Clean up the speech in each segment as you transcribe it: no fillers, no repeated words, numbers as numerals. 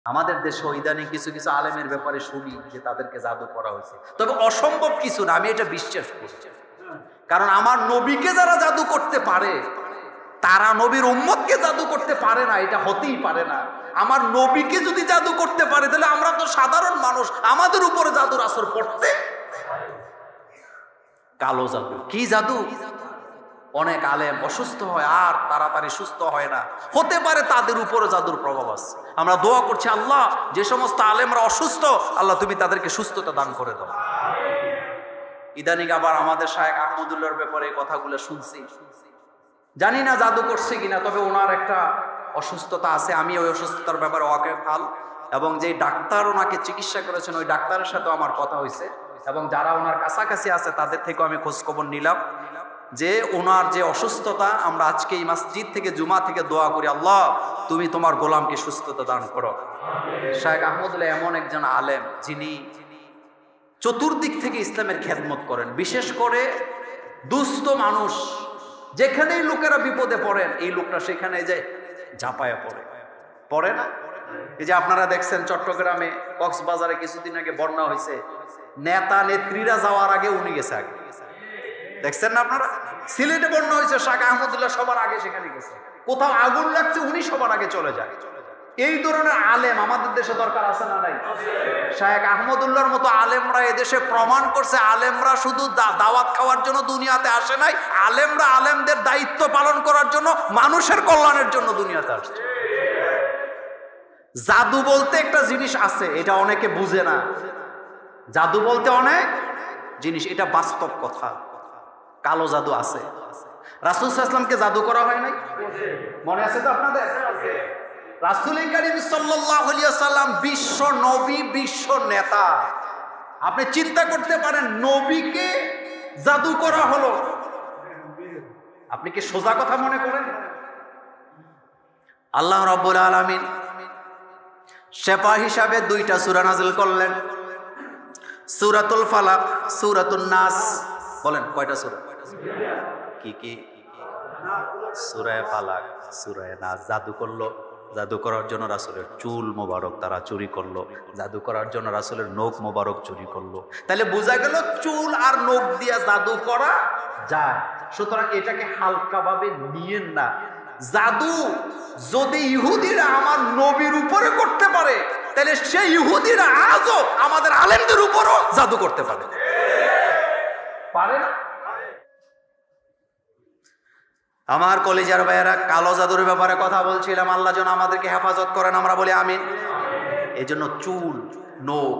আমাদের দেশে ইদানিং কিছু কিছু আলেমের ব্যাপারে শুনি যে তাদেরকে জাদু করা হয়েছে, তবে অসম্ভব কিছু না, আমি এটা বিশ্বাস করছি। কারণ আমার নবীকে যারা জাদু করতে পারে তারা নবীর উম্মতকে জাদু করতে পারে না, এটা হতেই পারে না। আমার নবীকে যদি জাদু করতে পারে তাহলে আমরা তো সাধারণ মানুষ, আমাদের উপরে জাদুর আসর পড়তে। কালো জাদু, কি জাদু? অনেক আলেম অসুস্থ হয় আর তাড়াতাড়ি সুস্থ হয় না, হতে পারে তাদের উপরে জাদুর প্রভাব আছে। আমরা দোয়া করছি, আল্লাহ যে সমস্ত আলেমরা অসুস্থ, আল্লাহ তুমি তাদেরকে সুস্থতা দান করে দাও। ইদানিং আবার আমাদের শায়েখ আহমদুল্লাহর ব্যাপারে এই কথাগুলো শুনছি, জানি না জাদু করছে কিনা, তবে ওনার একটা অসুস্থতা আছে। আমি ওই অসুস্থতার ব্যাপারে ওয়াকিবহাল, এবং যে ডাক্তার ওনাকে চিকিৎসা করেছেন ওই ডাক্তারের সাথেও আমার কথা হয়েছে, এবং যারা ওনার কাছাকাছি আছে তাদের থেকেও আমি খোঁজখবর নিলাম যে ওনার যে অসুস্থতা, আমরা আজকে এই মসজিদ থেকে জুমা থেকে দোয়া করি, আল্লাহ তুমি তোমার গোলামকে সুস্থতা দান করো। শায়েখ আহমদুল্লাহ এমন একজন আলেম যিনি চতুর্দিক থেকে ইসলামের খেদমত করেন, বিশেষ করে দুস্থ মানুষ যেখানেই লোকেরা বিপদে পড়েন এই লোকটা সেখানে যে ঝাঁপায়া পড়ে না। এই যে আপনারা দেখছেন চট্টগ্রামে কক্সবাজারে কিছুদিন আগে বন্যা হয়েছে, নেতা নেত্রীরা যাওয়ার আগে উনি গেছে আগে, দেখছেন না আপনারা? সিলেটে বন্যা হয়েছে, শায়েখ আহমদুল্লাহ সবার আগে সেখানে গেছে। কোথাও আগুন লাগছে উনি সবার আগে চলে যায়। এই ধরনের আলেম আমাদের দেশে দরকার আছে না নাই? শায়েখ আহমদুল্লাহর মতো আলেমরা এদেশে প্রমাণ করছে, আলেমরা শুধু দাওয়াত খাওয়ার জন্য দুনিয়াতে আসে নাই, আলেমরা আলেমদের দায়িত্ব পালন করার জন্য, মানুষের কল্যাণের জন্য দুনিয়াতে আসছে। জাদু বলতে একটা জিনিস আছে, এটা অনেকে বুঝে না। জাদু বলতে অনেক জিনিস, এটা বাস্তব কথা। কালো জাদু আছে। রাসূল সাল্লাল্লাহু আলাইহি ওয়াসাল্লামকে জাদু করা হয় নাই? মনে আছে তো আপনাদের? রাসূল কারীম সাল্লাল্লাহু আলাইহি ওয়াসাল্লাম বিশ্ব নবী, বিশ্ব নেতা। আপনি চিন্তা করতে পারেন, নবীকে জাদু করা হলো, আপনি কি সোজা কথা মনে করেন? আল্লাহ রাব্বুল আলামিন শেফা হিসাবে দুইটা সূরা নাযিল করলেন, সূরাতুল ফালাক, সূরাতুন নাস। বলেন কয়টা সূরা? কি কি? সূরা ফালাক, সূরা নাস। জাদু করলো, জাদু করার জন্য রাসূলের চুল মোবারক তারা চুরি করলো, জাদু করার জন্য রাসূলের নখ মোবারক চুরি করলো। তাহলে বোঝা গেল চুল আর নখ দিয়া জাদু করা যায়। সুতরাং এটাকে হালকাভাবে নিয়েন না। জাদু যদি ইহুদিরা আমার নবীর উপরে করতে পারে, তাহলে সেই ইহুদিরা আজও আমাদের আলেমদের উপরও জাদু করতে পারে। পারে না? আমার কলিজার ভাইয়েরা, কালো জাদুর ব্যাপারে কথা বলছিলাম, আল্লাহ যেন আমাদেরকে হেফাজত করেন, আমরা বলি আমিন। এই জন্য চুল, নখ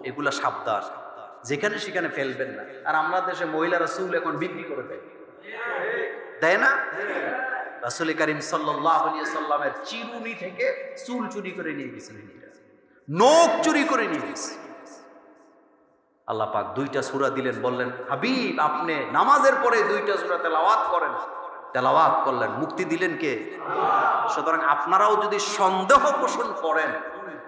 এগুলা সাবধান, যেখানে সেখানে ফেলবেন না। আর আমরা দেশে মহিলারা চুল এখন বিক্রি করে দেয় না? রাসূল কারীম সাল্লাল্লাহু আলাইহি ওয়াসাল্লামের চিরুনি থেকে চুল চুরি করে নিয়ে গেছিলেন, নখ চুরি করে নিয়ে গেছে। আল্লাহ পাক দুইটা সূরা দিলেন, বললেন হাবিব আপনি নামাজের পরে দুইটা সূরা তেলাওয়াত করেন। তেলাওয়াত করলেন, মুক্তি দিলেন কে? সুতরাং আপনারাও যদি সন্দেহ পোষণ করেন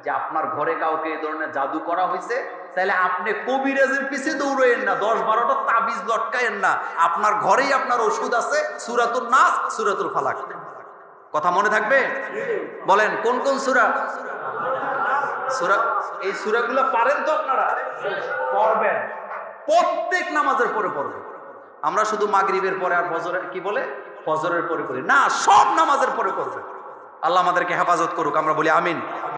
যে আপনার ঘরে কাউকে এই ধরনের জাদু করা হয়েছে, তাহলে আপনি কবিরাজের পিছে দৌড়েন না, 10-12টা তাবিজ লটকায়েন না। আপনার ঘরেই আপনার ওষুধ আছে, সূরাতুন নাস, সূরাতুল ফালাক। কথা মনে থাকবে? বলেন কোন কোন সূরা? সূরা, এই সূরাগুলো পারেন তো আপনারা? পড়বেন, প্রত্যেক নামাজের পরে পড়বেন। আমরা শুধু মাগরিবের পরে আর ফজরের, কি বলে, ফজরের পরে পড়ি না, সব নামাজের পরে পড়বেন। আল্লাহ আমাদেরকে হেফাজত করুক, আমরা বলি আমিন।